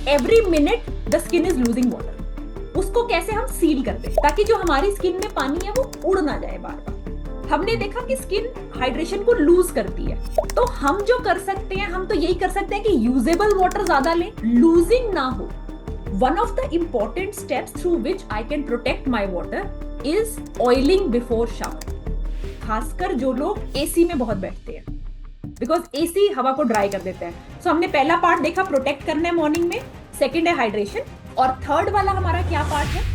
Every minute the skin is losing water. उसको कैसे हम सील कर दें ताकि जो हमारी स्किन में पानी है वो उड़ ना जाए बार बार। हमने देखा कि स्किन हाइड्रेशन को लूज करती है, तो हम जो कर सकते हैं, हम तो यही कर सकते हैं कि यूजेबल वाटर ज्यादा लें, लूजिंग ना हो। One of the important steps through which I can protect my water is oiling before shower. खासकर जो लोग एसी में बहुत बैठते हैं, बिकॉज एसी हवा को ड्राई कर देता है। सो हमने पहला पार्ट देखा, प्रोटेक्ट करना है मॉर्निंग में, सेकंड है हाइड्रेशन, और थर्ड वाला हमारा क्या पार्ट है?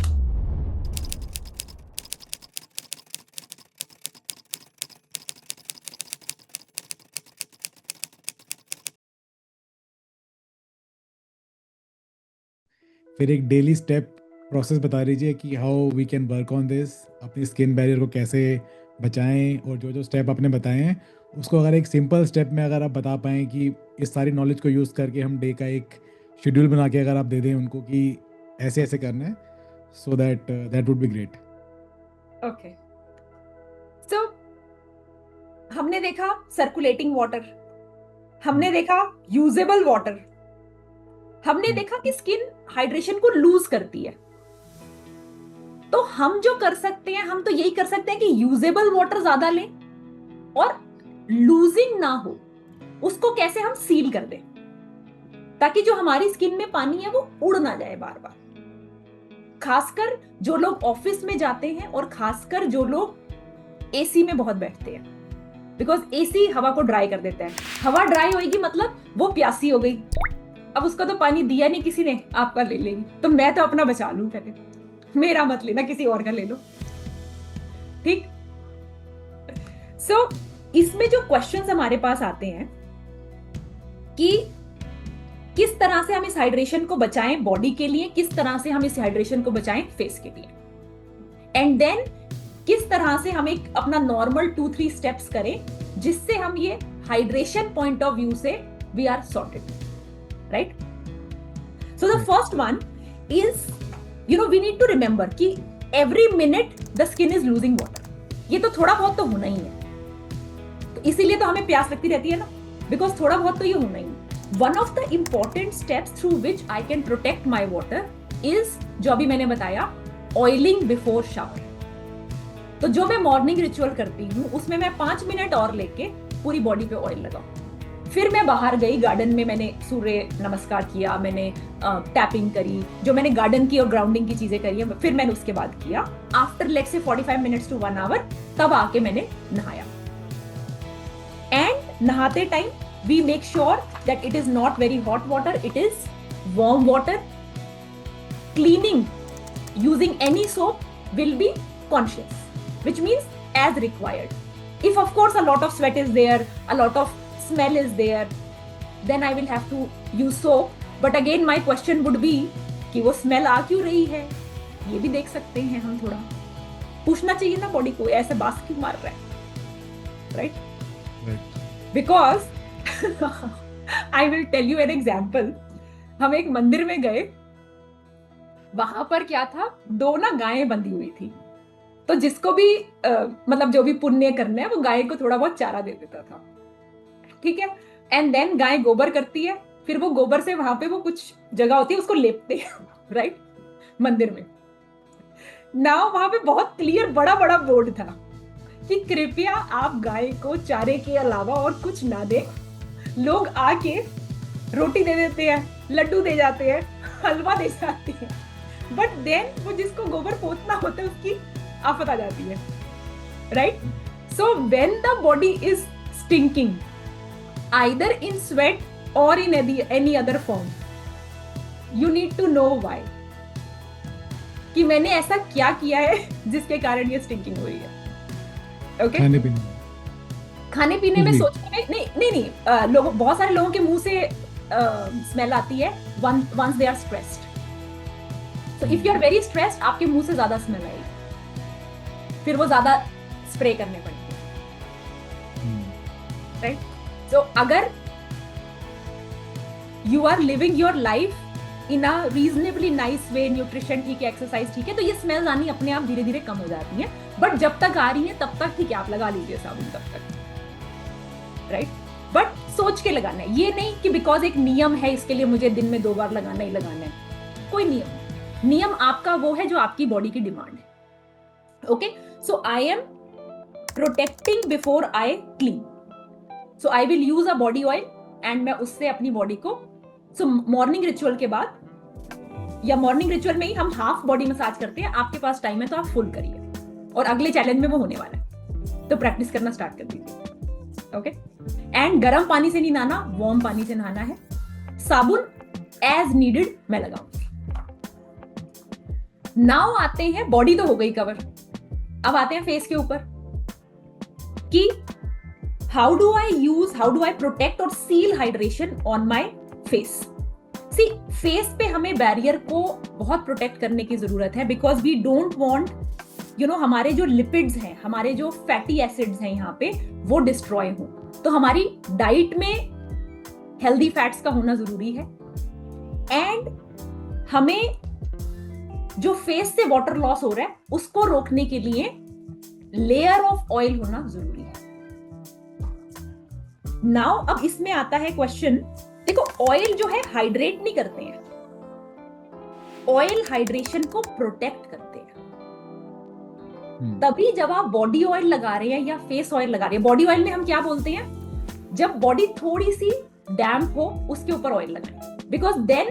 फिर एक डेली स्टेप प्रोसेस बता दीजिए कि how we can work on this, अपनी स्किन बैरियर को कैसे बचाएं, और जो जो स्टेप आपने बताए हैं उसको अगर एक सिंपल स्टेप में अगर आप बता पाएँ कि इस सारी नॉलेज को यूज़ करके हम डे का एक शेड्यूल बना के अगर आप दे दें उनको कि ऐसे ऐसे करना है, so that would be great. Okay, so हमने देखा सर्कुलेटिंग वाटर, हमने देखा यूजेबल वाटर, हमने देखा कि स्किन हाइड्रेशन को लूज करती है। तो हम जो कर सकते हैं, हम तो यही कर सकते हैं कि यूजेबल वाटर ज्यादा लें और लूजिंग ना हो। उसको कैसे हम सील कर दें ताकि जो हमारी स्किन में पानी है वो उड़ ना जाए बार बार। खासकर जो लोग ऑफिस में जाते हैं और खासकर जो लोग एसी में बहुत बैठते हैं, बिकॉज एसी हवा को ड्राई कर देता है। हवा ड्राई होगी मतलब वो प्यासी हो गई, अब उसका तो पानी दिया नहीं किसी ने, आपका ले लेगी। तो मैं तो अपना बचा लूं पहले, मेरा मत लेना, किसी और का ले लो, ठीक। सो इसमें जो क्वेश्चंस हमारे पास आते हैं कि किस तरह से हम इस हाइड्रेशन को बचाएं बॉडी के लिए, किस तरह से हम इस हाइड्रेशन को बचाएं फेस के लिए, एंड देन किस तरह से हम एक अपना नॉर्मल 2-3 स्टेप्स करें जिससे हम ये हाइड्रेशन पॉइंट ऑफ व्यू से we are sorted, right. So the first one is, we need to remember कि every minute the skin is losing water. ये तो थोड़ा बहुत तो होना ही है, तो इसीलिए तो हमें प्यास लगती रहती है ना, बिकॉज थोड़ा बहुत तो ये होना ही है। One of the important steps through which I can protect my water is, जो अभी मैंने बताया, ऑयलिंग बिफोर शावर। तो जो मैं मॉर्निंग रिचुअल करती हूँ उसमें मैं 5 मिनट और लेके पूरी बॉडी पे ऑयल लगाऊं। फिर मैं बाहर गई गार्डन में, मैंने सूर्य नमस्कार किया, मैंने टैपिंग करी, जो मैंने गार्डन की और ग्राउंडिंग की चीजें करी है, फिर मैंने उसके बाद किया। After let's say 45 minutes to 1 our तब आके मैंने नहाया। एंड नहाते time we make sure that it is not very hot water, it is warm water. Cleaning using any soap will be conscious, which means as required. If of course a lot of sweat is there, a lot of smell is there, then I will have to use soap. But again my question would be कि वो smell आ क्यों रही है, ये भी देख सकते हैं हम। थोड़ा पूछना चाहिए ना बॉडी को, ऐसे बास क्यों मार रहा है, right? Because I will tell you an example. हम एक मंदिर में गए, वहां पर क्या था, 2 ना गायें बंधी हुई थी। तो जिसको भी मतलब जो भी पुण्य करना है वो गाय को थोड़ा बहुत चारा दे देता था, ठीक है। एंड देन गाय गोबर करती है, फिर वो गोबर से वहां पे वो कुछ जगह होती है उसको लेपते हैं, राइट, मंदिर में। नाउ वहां पे बहुत क्लियर बड़ा बड़ा बोर्ड था कि कृपया आप गाय को चारे के अलावा और कुछ ना दें। लोग आके रोटी दे देते हैं, लड्डू दे जाते हैं, हलवा दे जाते हैं, बट देन वो जिसको गोबर पोतना होता है उसकी आफत आ जाती है, right. So when the body is stinking either in sweat और in any other form, you need to know why, कि मैंने ऐसा क्या किया है जिसके कारण ये स्टिंकिंग हो रही है। ओके, खाने पीने में सोचने में नहीं, लोग, बहुत सारे लोगों के मुंह से स्मेल आती है once they are stressed. So if you are very stressed आपके मुंह से ज्यादा स्मेल आएगी, फिर वो ज्यादा स्प्रे करने पड़ेंगे, राइट। सो अगर you are living your life in a reasonably nice way, nutrition ठीक है, एक्सरसाइज ठीक है, तो ये स्मेल्स आनी अपने आप धीरे धीरे कम हो जाती है। बट जब तक आ रही है तब तक ठीक है, आप लगा लीजिए साबुन तब तक, राइट। बट सोच के लगाना है, ये नहीं कि बिकॉज एक नियम है इसके लिए मुझे दिन में 2 बार लगाना ही लगाना है। कोई नियम नहीं। नियम आपका वो है जो आपकी बॉडी की डिमांड है। Okay, so I am protecting before I clean, so I will use a body oil and मैं उससे अपनी बॉडी को, सो मॉर्निंग रिचुअल के बाद या मॉर्निंग रिचुअल में ही हम हाफ बॉडी मसाज करते हैं। आपके पास टाइम है तो आप फुल करिए, और अगले चैलेंज में वो होने वाला है, तो प्रैक्टिस करना स्टार्ट कर दीजिए। ओके, एंड गर्म पानी से नहीं नहाना, वार्म पानी से नहाना है। साबुन एज नीडेड मैं लगाऊंगी। नाउ आते हैं, बॉडी तो हो गई कवर, अब आते हैं फेस के ऊपर कि हाउ डू आई प्रोटेक्ट और seal hydration on my face. See, face पे हमें बैरियर को बहुत प्रोटेक्ट करने की जरूरत है, बिकॉज वी डोंट वांट हमारे जो लिपिड्स हैं, हमारे जो फैटी एसिड्स हैं यहाँ पे, वो डिस्ट्रॉय हो। तो हमारी डाइट में हेल्दी फैट्स का होना जरूरी है, एंड हमें जो फेस से वाटर लॉस हो रहा है उसको रोकने के लिए लेयर ऑफ ऑयल होना जरूरी है। नाउ अब इसमें आता है क्वेश्चन, देखो ऑयल जो है हाइड्रेट नहीं करते हैं, ऑयल हाइड्रेशन को प्रोटेक्ट करते हैं। तभी जब आप बॉडी ऑयल लगा रहे हैं या फेस ऑयल लगा रहे हैं, बॉडी ऑयल में हम क्या बोलते हैं, जब बॉडी थोड़ी सी डैम्प हो उसके ऊपर ऑयल लगाएं, because then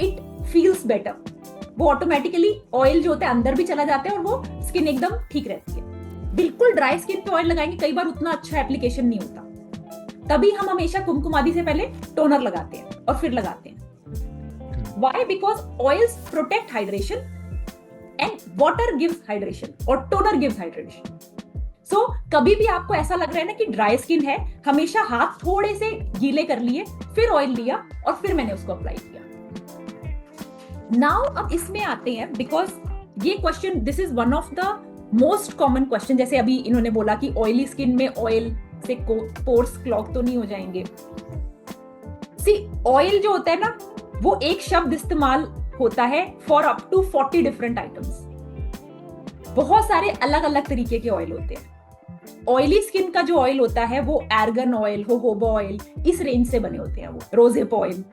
it feels better. वो ऑटोमेटिकली ऑयल जो होता है अंदर भी चला जाता है और वो स्किन एकदम ठीक रहती है। बिल्कुल ड्राई स्किन पे ऑयल लगाएंगे कई बार उतना अच्छा एप्लीकेशन नहीं होता, तभी हम हमेशा कुमकुमादी से पहले टोनर लगाते हैं और फिर लगाते हैं। Why? Because oils protect hydration and water gives hydration और टोनर गिव्स हाइड्रेशन। सो कभी भी आपको ऐसा लग रहा है ना कि ड्राई स्किन है, हमेशा हाथ थोड़े से गीले कर लिए, फिर ऑयल लिया और फिर मैंने उसको अप्लाई किया। नाउ अब इसमें आते हैं, बिकॉज ये question, this is one of the most common question. जैसे अभी इन्होंने बोला कि ऑयली स्किन में ऑयल से पोर्स क्लॉग तो नहीं हो जाएंगे। सी, ऑयल जो होता है ना, वो एक शब्द इस्तेमाल होता है for up to 40 different items. बहुत सारे अलग अलग तरीके के ऑयल होते हैं। ऑयली स्किन का जो ऑयल होता है वो एर्गन ऑयल, जोजोबा ऑयल, इस रेंज से बने होते हैं। वो रोजेप ऑयल।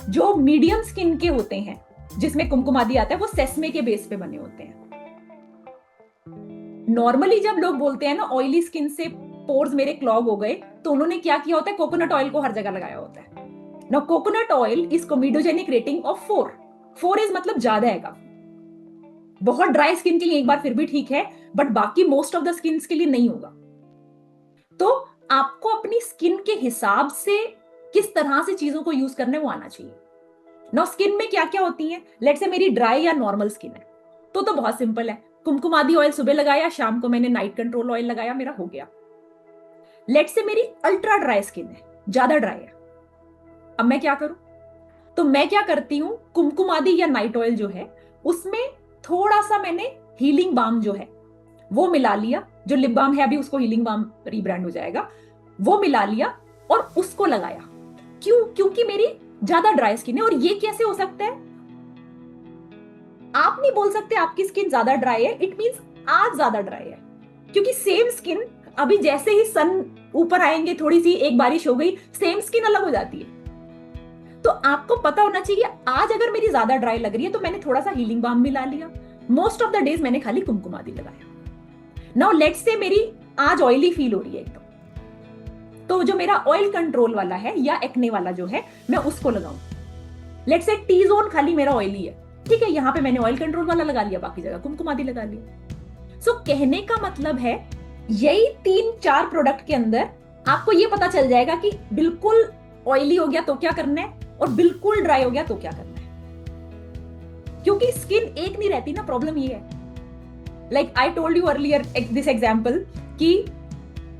जो मीडियम स्किन के होते हैं जिसमें कुमकुमादी आता है, वो सेसमे के बेस पे बने होते हैं। नॉर्मली जब लोग बोलते हैं ना ऑयली स्किन से पोर्स मेरे क्लॉग हो गए, तो उन्होंने क्या किया होता है, कोकोनट ऑयल को हर जगह लगाया होता है। Now coconut oil is comedogenic rating of 4 is मतलब ज्यादा है काफी। बहुत ड्राई स्किन के लिए एक बार फिर भी ठीक है, बट बाकी मोस्ट ऑफ द स्किन के लिए नहीं होगा। तो आपको अपनी स्किन के हिसाब से किस तरह से चीजों को यूज करने वो आना चाहिए। नाउ स्किन में क्या क्या होती है, लेट्स से मेरी ड्राई या नॉर्मल स्किन है तो बहुत सिंपल है, कुमकुमादी ऑयल सुबह लगाया, शाम को मैंने नाइट कंट्रोल ऑयल लगाया, मेरा हो गया। लेट्स से मेरी अल्ट्रा ड्राई स्किन है, ज्यादा ड्राई है, अब मैं क्या करूं? तो मैं क्या करती हूं, कुमकुमादी या नाइट ऑयल जो है उसमें थोड़ा सा मैंने हीलिंग बाम जो है वो मिला लिया। जो लिप बाम है अभी उसको हीलिंग बाम रीब्रांड हो जाएगा, वो मिला लिया और उसको लगाया। क्यों? क्योंकि मेरी ज्यादा ड्राई स्किन है। और ये कैसे हो सकता है? आप नहीं बोल सकते आपकी स्किन ज्यादा ड्राई है, इट मींस आज ज्यादा ड्राई है, क्योंकि सेम स्किन अभी जैसे ही सन ऊपर आएंगे, थोड़ी सी एक बारिश हो गई, सेम स्किन अलग हो जाती है। तो आपको पता होना चाहिए आज अगर मेरी ज्यादा ड्राई लग रही है तो मैंने थोड़ा सा हीलिंग बाम मिला लिया। मोस्ट ऑफ द डेज मैंने खाली कुमकुमादी लगाया। नाउ लेट्स से मेरी आज ऑयली फील हो रही है एकदम, तो जो मेरा ऑयल कंट्रोल वाला है या एक्ने वाला जो है मैं उसको लगाऊं। लेट्स से टी जोन खाली मेरा ऑयली है, ठीक है, यहां पे मैंने ऑयल कंट्रोल वाला लगा लिया, बाकी जगह कुमकुमादी लगा लिया। सो कहने का मतलब है यही 3-4 प्रोडक्ट के अंदर आपको ये पता चल जाएगा कि बिल्कुल ऑयली हो गया तो क्या करना है और बिल्कुल ड्राई हो गया तो क्या करना है। क्योंकि स्किन एक नहीं रहती ना, प्रॉब्लम ये है। Like I told you earlier this example कि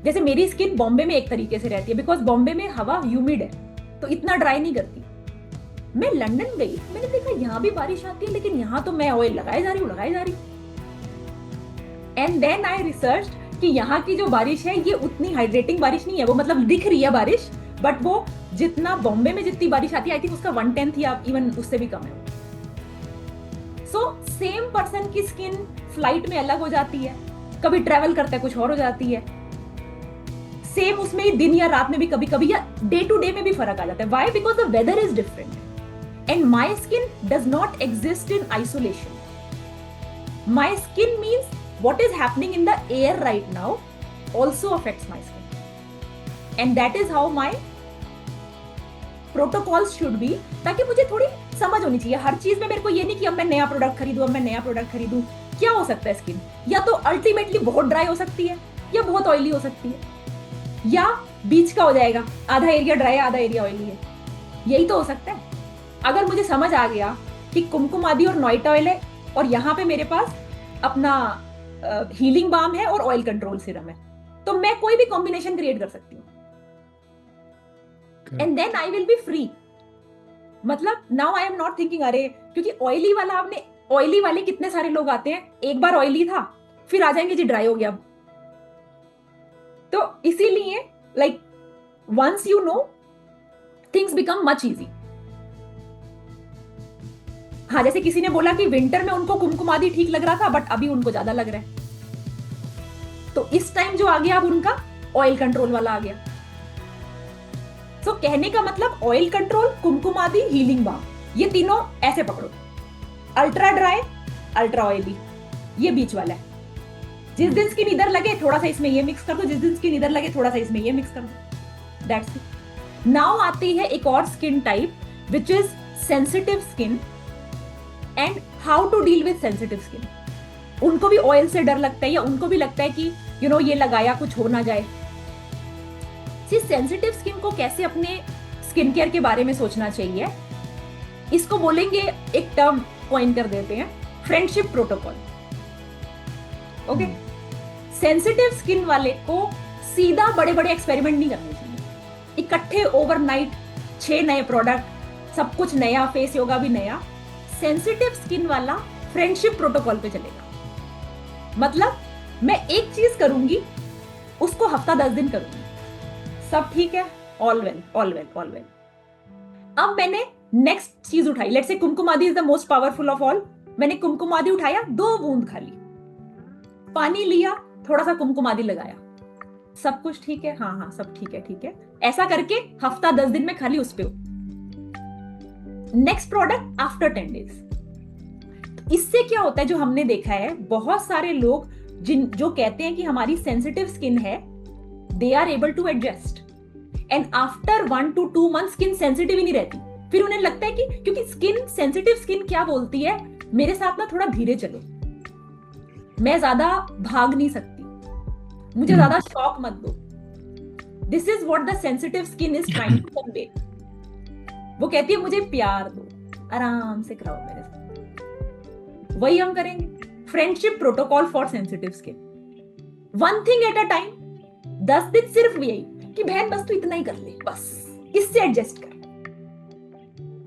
जैसे मेरी स्किन बॉम्बे में एक तरीके से रहती है, बिकॉज बॉम्बे में हवा ह्यूमिड है तो इतना ड्राई नहीं करती। मैं लंदन गई, मैंने देखा यहां भी बारिश आती है, लेकिन यहां तो मैं ऑयल लगाए जा रही। एंड देन आई रिसर्च कि यहाँ की जो बारिश है ये उतनी हाइड्रेटिंग बारिश नहीं है। वो मतलब दिख रही है बारिश, बट वो जितना बॉम्बे में जितनी बारिश आती है, आई थिंक उसका 1/10 या इवन उससे भी कम है। सो सेम पर्सन की स्किन फ्लाइट में अलग हो जाती है, कभी ट्रेवल करता है कुछ और हो जाती है। सेम उसमें दिन या रात में भी कभी कभी या डे टू डे में भी फर्क आ जाता है. Why? Because the weather is different and my skin does not exist in isolation. My skin means what is happening in the air right now also affects my skin. And that is how my protocols should be. ताकि मुझे थोड़ी समझ होनी चाहिए हर चीज में. मेरे को ये नहीं कि अब मैं नया प्रोडक्ट खरीदूं, अब मैं नया प्रोडक्ट खरीदूं. क्या हो सकता है स्किन? या तो अल्टीमेटली बहुत ड्राई हो सकती है या बहुत ऑयली हो सकती है या बीच का हो जाएगा, आधा एरिया ड्राई है आधा एरिया ऑयली है. यही तो हो सकता है. अगर मुझे समझ आ गया कि कुमकुम आदि और नॉइटा ऑयल है और यहाँ पे मेरे पास अपना हीलिंग बाम है और ऑयल कंट्रोल सिरम है, तो मैं कोई भी कॉम्बिनेशन क्रिएट कर सकती हूँ. And then I will be free. मतलब now I am not thinking अरे क्योंकि ऑयली वाला आपने ऑयली वाले कितने सारे लोग आते हैं, एक बार ऑयली था फिर आ जाएंगे जी ड्राई हो गया. तो इसीलिए like once you know things become much easy. हाँ, जैसे किसी ने बोला कि विंटर में उनको कुमकुमादी ठीक लग रहा था बट अभी उनको ज्यादा लग रहा है, तो इस टाइम जो आ गया अब उनका ऑयल कंट्रोल वाला आ गया. सो कहने का मतलब oil control, Kumkumadi, healing balm, ये तीनों ऐसे पकड़ो. अल्ट्रा ड्राई, अल्ट्रा ऑयली, ये बीच वाला है. जिस दिन स्किन इधर लगे थोड़ा सा इसमें ये मिक्स कर दो, जिस दिन स्किन इधर लगे थोड़ा सा इसमें ये मिक्स कर दो. That's it. नाउ आती है एक और skin type which is sensitive skin and how to deal with sensitive skin. उनको भी ऑयल से डर लगता है या उनको भी लगता है कि यू नो ये लगाया कुछ हो ना जाए. सेंसिटिव स्किन को कैसे अपने स्किन केयर के बारे में सोचना चाहिए, इसको बोलेंगे, एक टर्म कॉइन कर देते हैं, friendship protocol. Okay. Sensitive skin वाले को सीधा बड़े बड़े एक्सपेरिमेंट नहीं करने चाहिए. इकट्ठे ओवरनाइट 6 नए प्रोडक्ट, सब कुछ नया, फेस योगा भी नया. सेंसिटिव स्किन वाला फ्रेंडशिप प्रोटोकॉल पे चलेगा. मतलब मैं एक चीज करूंगी, उसको हफ्ता 10 दिन करूंगी, सब ठीक है, all well all well all well. अब मैंने नेक्स्ट चीज उठाई, let's say Kumkumadi is the most powerful of all. मैंने कुमकुमादी उठाया, 2 बूंद खाली पानी लिया, थोड़ा सा कुमकुमादी लगाया, सब कुछ ठीक है, हाँ हाँ सब ठीक है ठीक है. ऐसा करके हफ्ता 10 दिन में खाली उस पे. Next product after 10 days. तो इससे क्या होता है, जो हमने देखा है, बहुत सारे लोग जो कहते हैं कि हमारी सेंसिटिव स्किन है, they are able to adjust and after 1 to 2 months skin sensitive ही नहीं रहती. फिर उन्हें लगता है कि क्योंकि स्किन सेंसिटिव स्किन क्या बोलती है, मेरे साथ ना थोड़ा धीरे चलो, मैं ज्यादा भाग नहीं सकती, मुझे ज्यादा शॉक मत दो. This is what the sensitive skin is trying to convey. वो कहती है मुझे प्यार दो, आराम से कराओ मेरे साथ. वही हम करेंगे. Friendship protocol for sensitive skin. One thing at a time. 10 दिन सिर्फ यही कि बहन बस तू इतना ही कर ले, बस इससे एडजस्ट कर.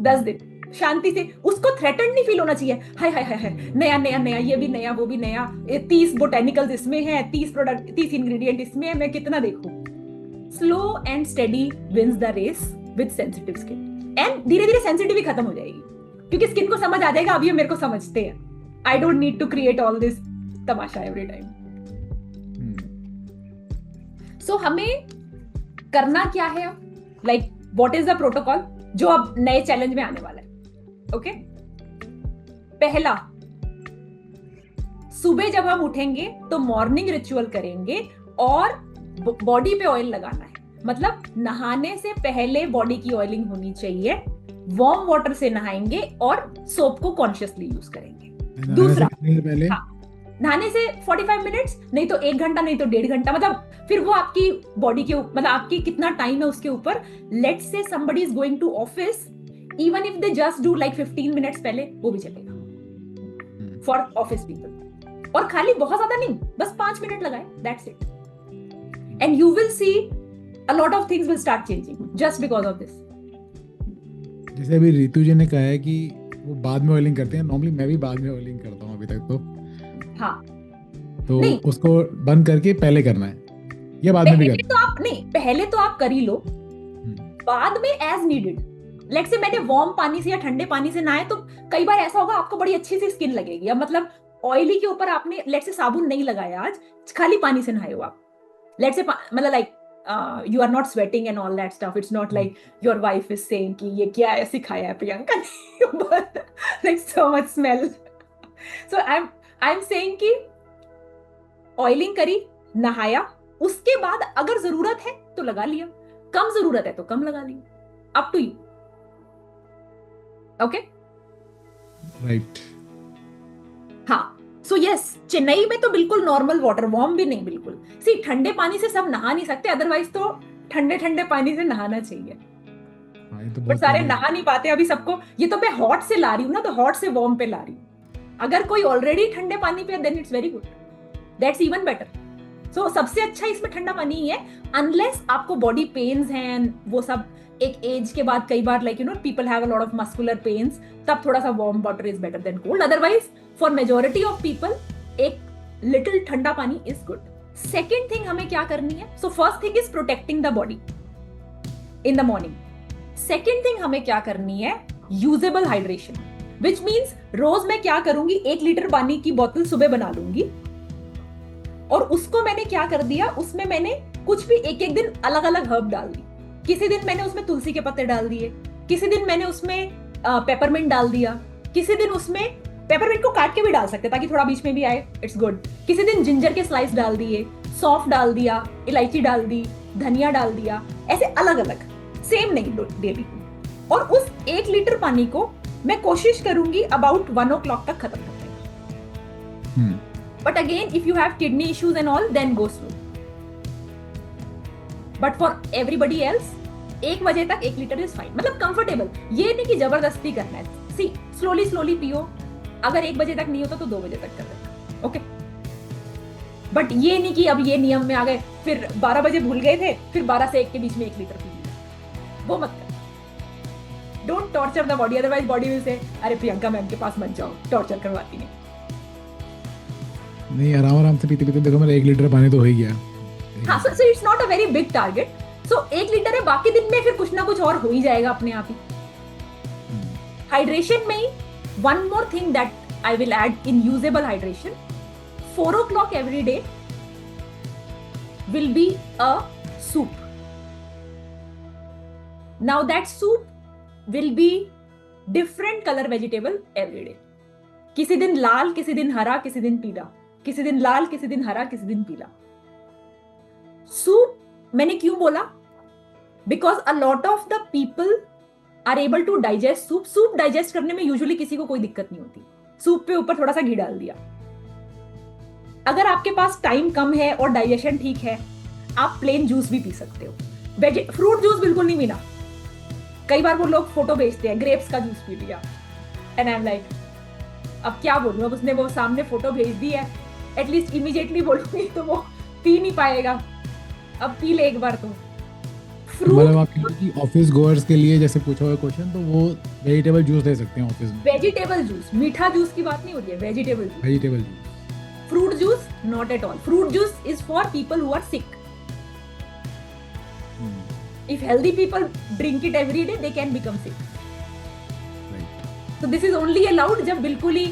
10 दिन शांति से. उसको थ्रेटन नहीं फील होना चाहिए, हाय हाय हाय हाय नया नया नया, ये भी नया वो भी नया, 30 बोटेनिकल्स इसमें है, 30 प्रोडक्ट 30 इंग्रेडिएंट इसमें है, मैं कितना देखूं. Slow and steady wins the race with sensitive skin. And धीरे धीरे सेंसिटिव खत्म हो जाएगी क्योंकि स्किन को समझ आ जाएगा, अब ये मेरे को समझते हैं. I don't need to create all this तमाशा एवरी टाइम. सो हमें करना क्या है, like what is the protocol जो अब नए चैलेंज में आने वाला है. ओके. पहला, सुबह जब हम उठेंगे तो मॉर्निंग रिचुअल करेंगे और बॉडी पे ऑयल लगाना है. मतलब नहाने से पहले बॉडी की ऑयलिंग होनी चाहिए. वार्म वाटर से नहाएंगे और सोप को कॉन्शियसली यूज करेंगे. दूसरा, नहाने से 45 मिनट्स, नहीं तो 1 घंटा, नहीं तो 1.5 घंटा. मतलब फिर वो आपकी बॉडी के, मतलब आपकी कितना टाइम है उसके ऊपर. Let's say somebody is going to office, even if they just do like 15 minutes पहले, वो भी चलेगा फॉर ऑफिस पीपल. और खाली बहुत ज्यादा नहीं, बस 5 मिनट लगाए, that's it. And you will see a lot of things will start changing just because of this. जैसे अभी रितु जी ने कहा है कि वो बाद में ऑयलिंग करते हैं, नॉर्मली मैं भी बाद में ऑयलिंग करता हूँ अभी तक तो. हाँ. तो नहीं, उसको बंद करके पहले करना है या बाद में भी करना है? तो आप नहीं, पहले तो आप कर ही लो, बाद में एज नीडेड. लेट्स से मैंने वार्म पानी से या ठंडे पानी से नहाए, तो कई बार ऐसा होगा आपको बड़ी अच्छी सी स्किन लगेगी. अब मतलब ऑयली के ऊपर आपने लेट्स से साबुन नहीं लगाया, आज खाली पानी से नहाए हो आप, लेट्स से मतलब like you are not sweating and all that stuff. It's not like your wife is saying कि ये क्या है सिखाया है प्रियंका ने, like so much smell. So I'm saying कि ऑयलिंग करी, नहाया, उसके बाद अगर जरूरत है तो लगा लिया, कम जरूरत है तो कम लगा लिया, up to you. Okay, right. हाँ. सो यस, चेन्नई में तो बिल्कुल नॉर्मल वाटर, वार्म भी नहीं बिल्कुल. सी, ठंडे पानी से सब नहा नहीं सकते, अदरवाइज तो ठंडे ठंडे पानी से नहाना चाहिए. बट सारे नहा नहीं पाते अभी सबको. ये तो मैं हॉट से ला रही हूँ ना, तो हॉट से वार्म पे ला रही हूँ. अगर कोई ऑलरेडी ठंडे पानी पे, then it's very good, that's even better. So सबसे अच्छा इसमें ठंडा पानी ही है, अनलेस आपको बॉडी पेन्स हैं, वो सब एक एज के बाद कई बार, like you know, people have a lot of muscular pains, तब थोड़ा सा warm water is better than cold. Otherwise for majority of people एक लिटिल ठंडा पानी इज गुड. सेकेंड थिंग हमें क्या करनी है, so first thing is protecting the body in the morning. Second thing हमें क्या करनी है, यूजेबल हाइड्रेशन, विच मीन्स रोज मैं क्या करूंगी, 1 लीटर पानी की बोतल सुबह बना लूंगी, और उसको मैंने क्या कर दिया, उसमें मैंने कुछ भी एक एक दिन अलग अलग हर्ब डाल दी. किसी दिन मैंने उसमें तुलसी के पत्ते डाल दिए, किसी दिन मैंने उसमें पेपरमिंट डाल दिया, किसी दिन उसमें पेपरमिंट को काट के भी डाल सकते ताकि थोड़ा बीच में भी आए, इट्स गुड. किसी दिन जिंजर के स्लाइस डाल दिए, सौंफ डाल दिया, इलायची डाल दी, धनिया डाल दिया, ऐसे अलग अलग, सेम नहीं डेली. और उस 1 लीटर पानी को मैं कोशिश करूंगी अबाउट 1 o'clock तक खत्म करने. But again, if you have kidney issues and all, then go slow. But for everybody else, 1 बजे तक 1 लीटर इज फाइन, मतलब कंफर्टेबल. ये नहीं कि जबरदस्ती करना है. सी, स्लोली पियो. अगर 1 बजे तक नहीं होता तो 2 बजे तक कर देना. ओके, बट ये नहीं कि अब ये नियम में आ गए, फिर 12 बजे भूल गए थे, फिर 12 से 1 के बीच में 1 लीटर पी लिया. वो मत कर. Don't torture the body, otherwise body will say, अरे प्रियंका मैम के पास मत जाओ, टॉर्चर करवाती है. नहीं, आराम से पीते पीते देखो मेरा 1 लीटर पानी तो हो ही गया. हाँ, so it's not a very big target. So 1 litre है, बाकी दिन में फिर कुछ ना कुछ और हो ही जाएगा अपने आप ही. हाइड्रेशन में ही one more thing that I will add in usable hydration, 4 o'clock every day will be a soup. Now that soup will be different color vegetable every day. किसी दिन लाल, किसी दिन हरा, किसी दिन पीला, किसी दिन लाल, किसी दिन हरा, किसी दिन पीला. सूप मैंने क्यों बोला, because a lot of the people are able to digest soup. Soup digest करने में यूजुअली किसी को कोई दिक्कत नहीं होती. सूप पे ऊपर थोड़ा सा घी डाल दिया. अगर आपके पास टाइम कम है और डाइजेशन ठीक है, आप प्लेन जूस भी पी सकते हो. फ्रूट जूस बिल्कुल नहीं पीना. कई बार वो लोग फोटो भेजते हैं, ग्रेप्स का जूस पी लिया, एंड आई एम लाइक, अब क्या बोलूं, अब उसने वो सामने फोटो भेज दी है, एटलीस्ट इमीडिएटली बोलूंगी तो वो पी नहीं पाएगा. अब पी ले एक बार तो. मतलब आपके ऑफिस गोअर्स के लिए जैसे पूछा हुआ क्वेश्चन, तो वो वेजिटेबल जूस ले सकते हैं ऑफिस में. वेजिटेबल जूस, मीठा जूस की बात नहीं हो रही है, vegetable juice. Vegetable juice. Fruit juice not at all. Fruit juice is for people who are sick. If healthy people drink it every day, they can become sick. Right. So this is only allowed जब बिल्कुल ही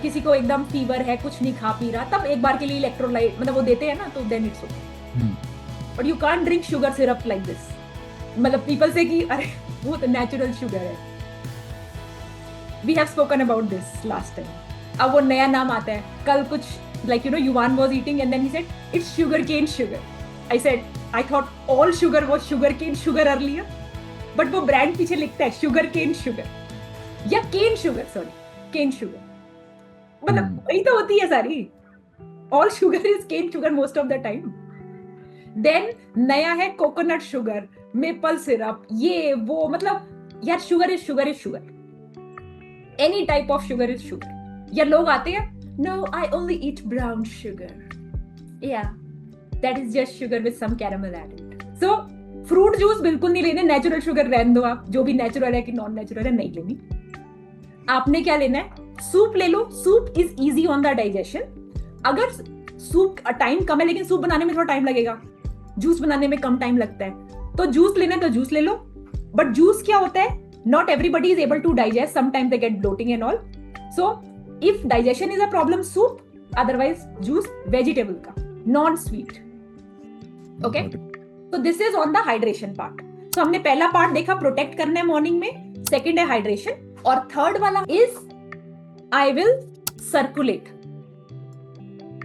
किसी को एकदम fever है, कुछ नहीं खा P रहा, तब एक बार के लिए इलेक्ट्रोलाइट मतलब वो देते हैं ना, तो then it's okay. But you can't drink sugar syrup like this. मतलब people से कि अरे वो तो natural sugar है. We have spoken about this last time. अब वो नया नाम आता है. कल कुछ like you know Yuvan was eating and then he said it's sugarcane sugar. I said I thought all sugar was sugarcane sugar earlier, but वो brand पीछे लिखता है sugarcane sugar या cane sugar, sorry, cane sugar. मतलब वही तो होती है सारी. All sugar is cane sugar most of the time. Then नया है coconut sugar, maple syrup, ये वो, मतलब यार sugar is sugar is sugar. Any type of sugar is sugar. या लोग आते हैं, no, I only eat brown sugar. Yeah. That is just sugar with some caramel added. So fruit juice बिल्कुल नहीं लेने. नेचुरल शुगर रहने दो आप, जो भी नेचुरल है कि नॉन नेचुरल है नहीं लेनी. आपने क्या लेना है, सूप ले लो. Soup is easy on the digestion. अगर सूप टाइम कम है, लेकिन सूप बनाने में थोड़ा टाइम लगेगा, जूस बनाने में कम टाइम लगता है, तो जूस लेना है तो जूस ले लो. बट जूस क्या होता है, not everybody is able to digest, sometimes they get bloating and all. So if digestion is a problem, soup, otherwise juice vegetable का, नॉन स्वीट. Okay, तो this is on the hydration part. So हमने पहला part देखा protect करना है morning में, second है hydration, और थर्ड वाला इज आई विल सर्कुलेट.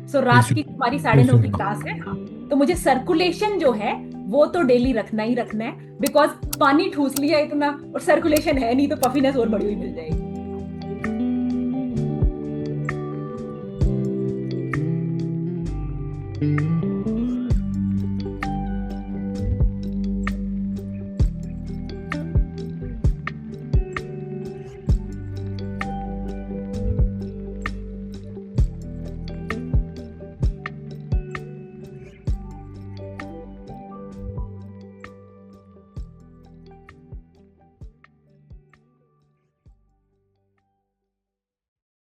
सो रात की तुम्हारी 9:30 की क्लास है, हाँ, तो मुझे सर्कुलेशन जो है वो तो डेली रखना ही रखना है, बिकॉज पानी ठूस लिया इतना और सर्कुलेशन है नहीं तो पफीनेस और बड़ी हुई मिल जाएगी.